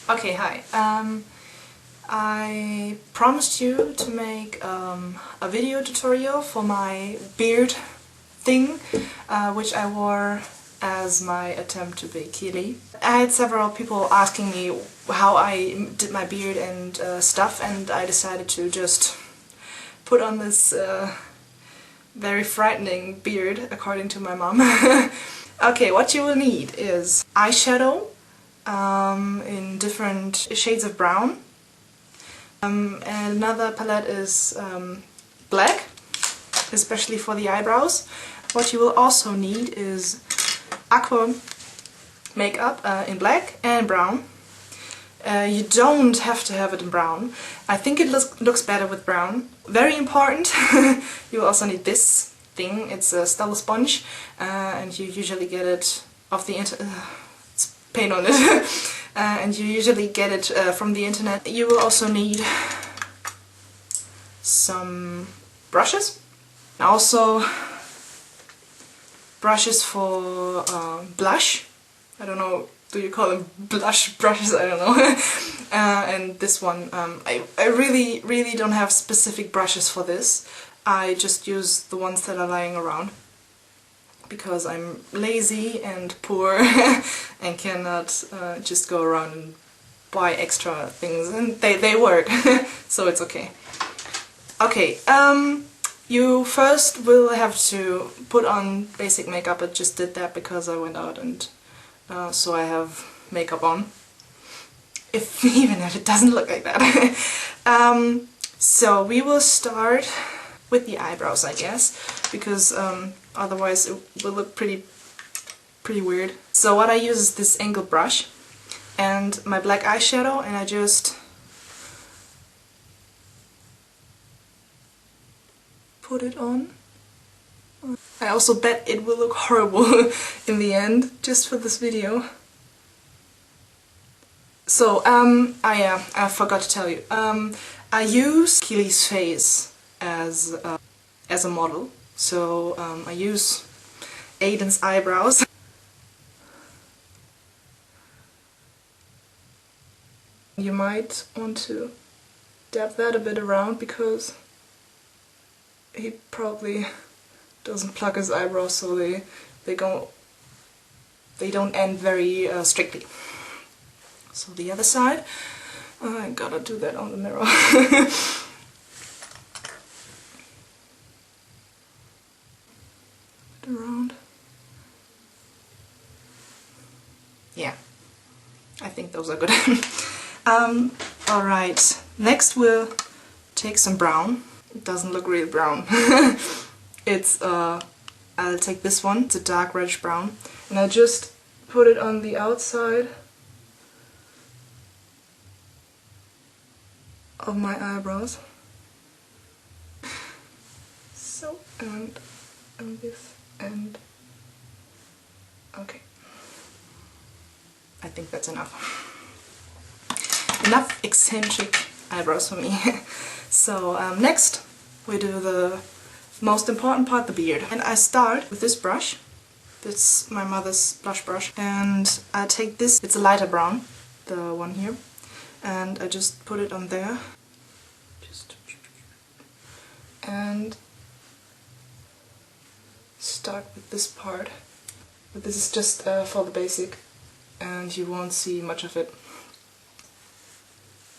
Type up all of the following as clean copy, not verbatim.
Okay, hi. I promised you to make a video tutorial for my beard thing, which I wore as my attempt to be Keely. I had several people asking me how I did my beard and stuff, and I decided to just put on this very frightening beard, according to my mom. Okay, what you will need is eyeshadow in different shades of brown. And another palette is black, especially for the eyebrows. What you will also need is aqua makeup in black and brown. You don't have to have it in brown. I think it looks better with brown. Very important, you will also need this thing. It's a Stella sponge, and you usually get it off the internet. It's paint on it. And you usually get it from the internet. You will also need some brushes. Also brushes for blush. I don't know, do you call them blush brushes? I don't know. And this one, I really don't have specific brushes for this. I just use the ones that are lying around, because I'm lazy and poor and cannot just go around and buy extra things, and they work, so it's okay. Okay, you first will have to put on basic makeup. I just did that because I went out and so I have makeup on. Even if it doesn't look like that. So we will start with the eyebrows, I guess, because otherwise it will look pretty weird. So what I use is this angled brush and my black eyeshadow, and I just put it on. I also bet it will look horrible in the end, just for this video. So, I forgot to tell you. I use Keely's face as a model. So, I use Aiden's eyebrows. You might want to dab that a bit around, because he probably doesn't pluck his eyebrows, so they don't end very strictly. So the other side, I gotta do that on the mirror. Around. Yeah, I think those are good. Alright, next we'll take some brown. It doesn't look really brown. It's, I'll take this one, it's a dark reddish brown, and I just put it on the outside of my eyebrows. So, and this, and okay. I think that's enough. Enough eccentric eyebrows for me. So next we do the most important part, the beard. And I start with this brush. This is my mother's blush brush. And I take this, it's a lighter brown, the one here. And I just put it on there. And start with this part. But this is just for the basic, and you won't see much of it.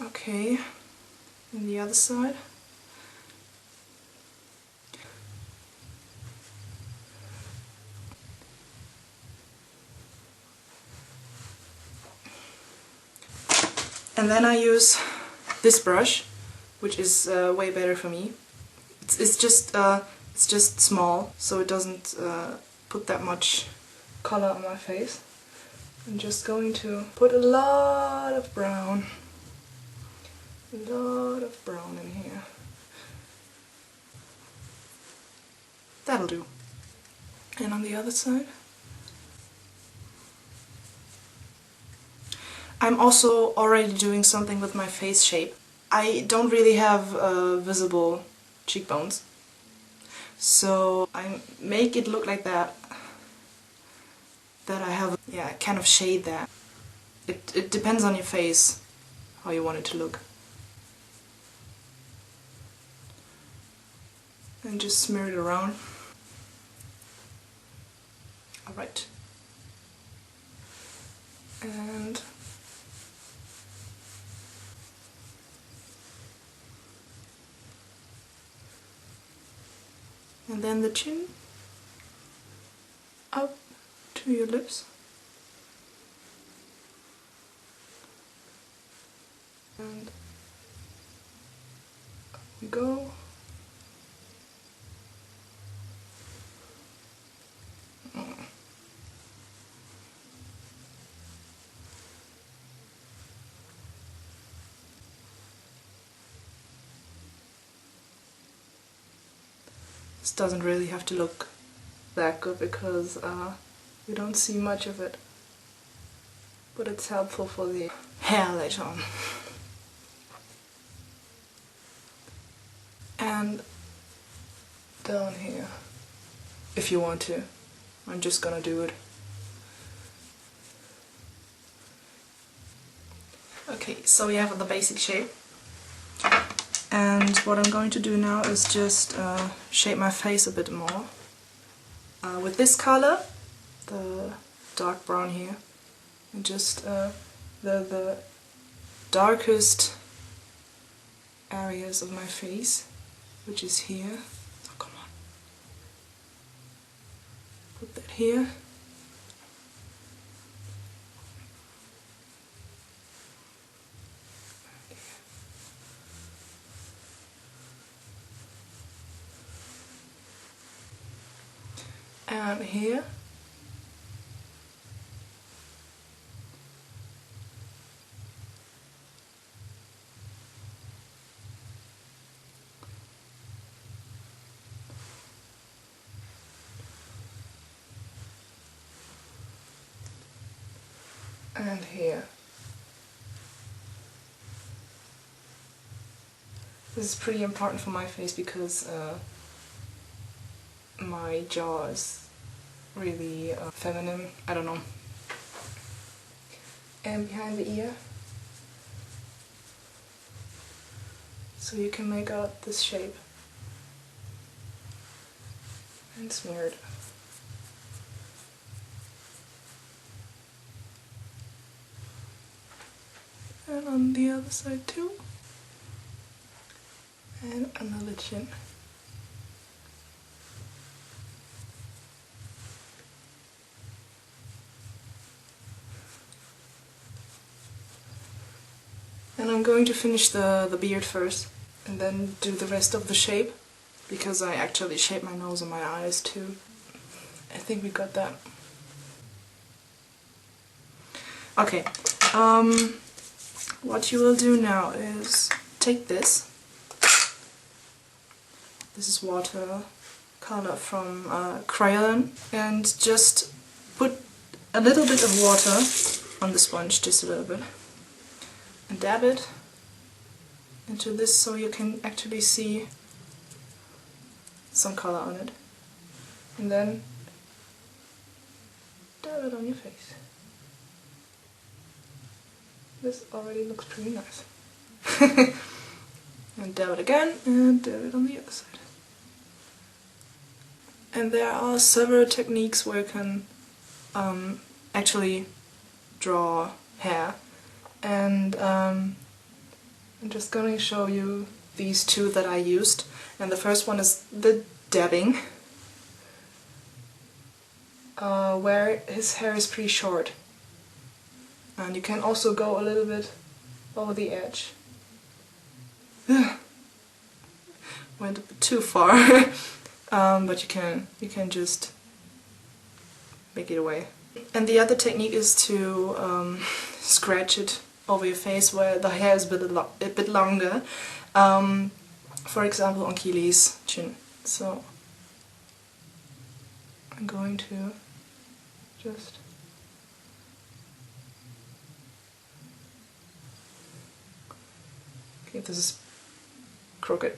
Okay, and the other side. And then I use this brush, which is way better for me. It's just small, so it doesn't put that much color on my face. I'm just going to put a lot of brown in here. That'll do. And on the other side. I'm also already doing something with my face shape. I don't really have visible cheekbones, so I make it look like that I have, yeah, kind of shade that. it depends on your face how you want it to look. And just smear it around. Alright. And then the chin up to your lips. And up we go. This doesn't really have to look that good because you don't see much of it, but it's helpful for the hair later on. And down here, if you want to. I'm just gonna do it. Okay, so we have the basic shape. And what I'm going to do now is just shape my face a bit more. With this color, the dark brown here, and just the darkest areas of my face, which is here. Oh, come on. Put that here. And here. And here. This is pretty important for my face because my jaw is really feminine, I don't know. And behind the ear. So you can make out this shape. And smear it. And on the other side too. And another chin. And I'm going to finish the beard first and then do the rest of the shape because I actually shaped my nose and my eyes too. I think we got that. Okay, what you will do now is take this. This is watercolor from Crayon, and just put a little bit of water on the sponge, just a little bit, and dab it into this so you can actually see some color on it. And then dab it on your face. This already looks pretty nice. And dab it again, and dab it on the other side. And there are several techniques where you can actually draw hair. And I'm just going to show you these two that I used. And the first one is the dabbing, where his hair is pretty short. And you can also go a little bit over the edge. Went a bit too far. But you can just make it away. And the other technique is to scratch it over your face where the hair is a bit longer. For example, on Keely's chin. So I'm going to just okay, this is crooked.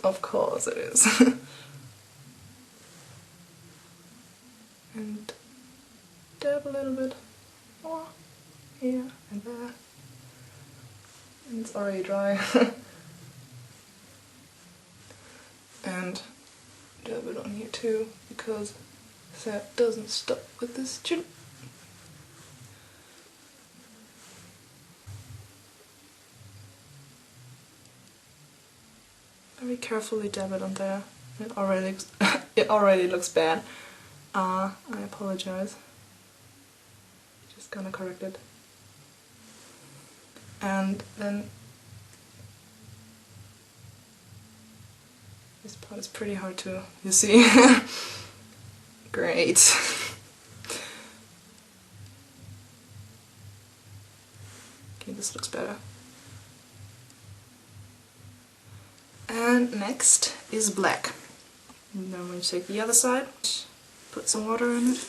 Of course it is. And dab a little bit here and there. And it's already dry. And dab it on here too, because that doesn't stop with this chin. Very carefully dab it on there. It already looks bad. I apologize. Just gonna correct it. And then this part is pretty hard to, you see? Great. Okay, this looks better. And next is black. And then we take the other side, put some water in it,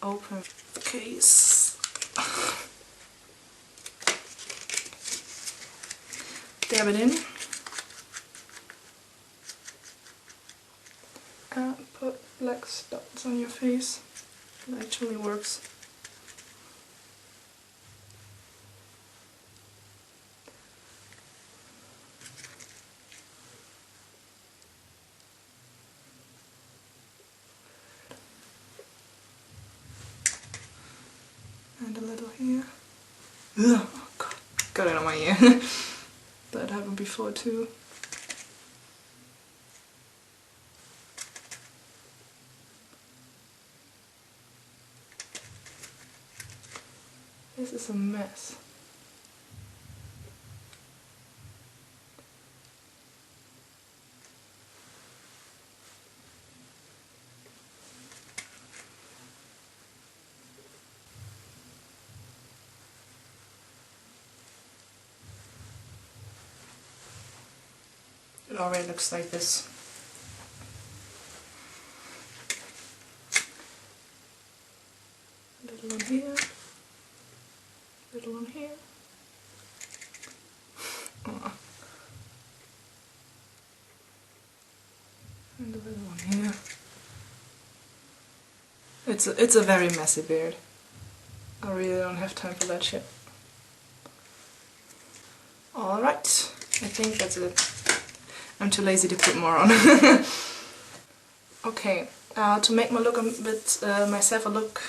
open the case, dab it in, and put black dots on your face. It actually works. And a little here. Ugh, oh God, got it on my ear. That happened before too. This is a mess. It already looks like this. A little on here, a little on here. Oh. And a little on here. It's a very messy beard. I really don't have time for that shit. Alright, I think that's it. I'm too lazy to put more on. Okay, to make my look a bit, myself a look...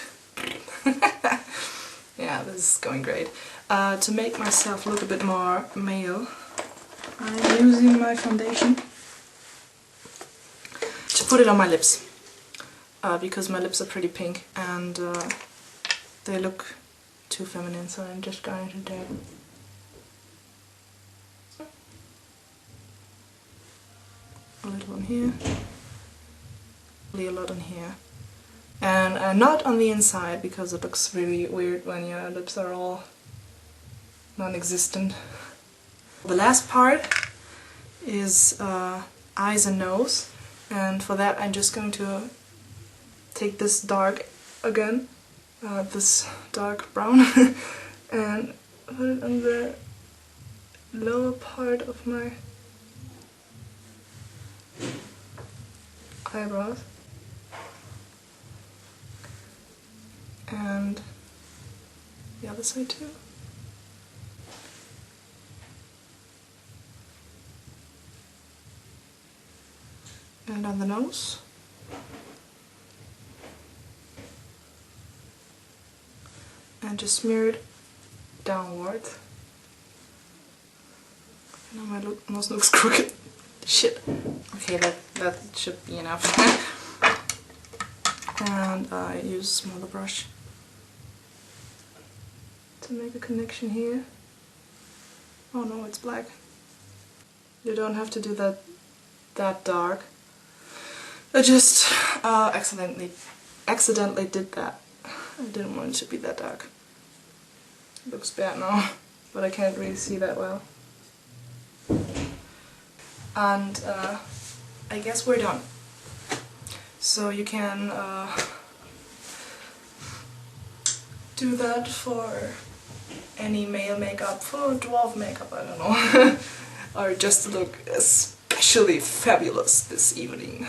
yeah, this is going great. To make myself look a bit more male, I'm using my foundation to put it on my lips. Because my lips are pretty pink and they look too feminine, so I'm just going to dab. A little on here, a lot on here, and not on the inside because it looks really weird when your lips are all non-existent. The last part is eyes and nose, and for that I'm just going to take this dark again, this dark brown, and put it on the lower part of my eyebrows, and the other side too. And on the nose. And just smear it downward. Now my nose looks crooked. Shit. Okay, that should be enough. And I use a smaller brush to make a connection here. Oh no, it's black. You don't have to do that dark. I just accidentally did that. I didn't want it to be that dark. It looks bad now, but I can't really see that well. And I guess we're done. So you can do that for any male makeup, for dwarf makeup, I don't know. Or just to look especially fabulous this evening.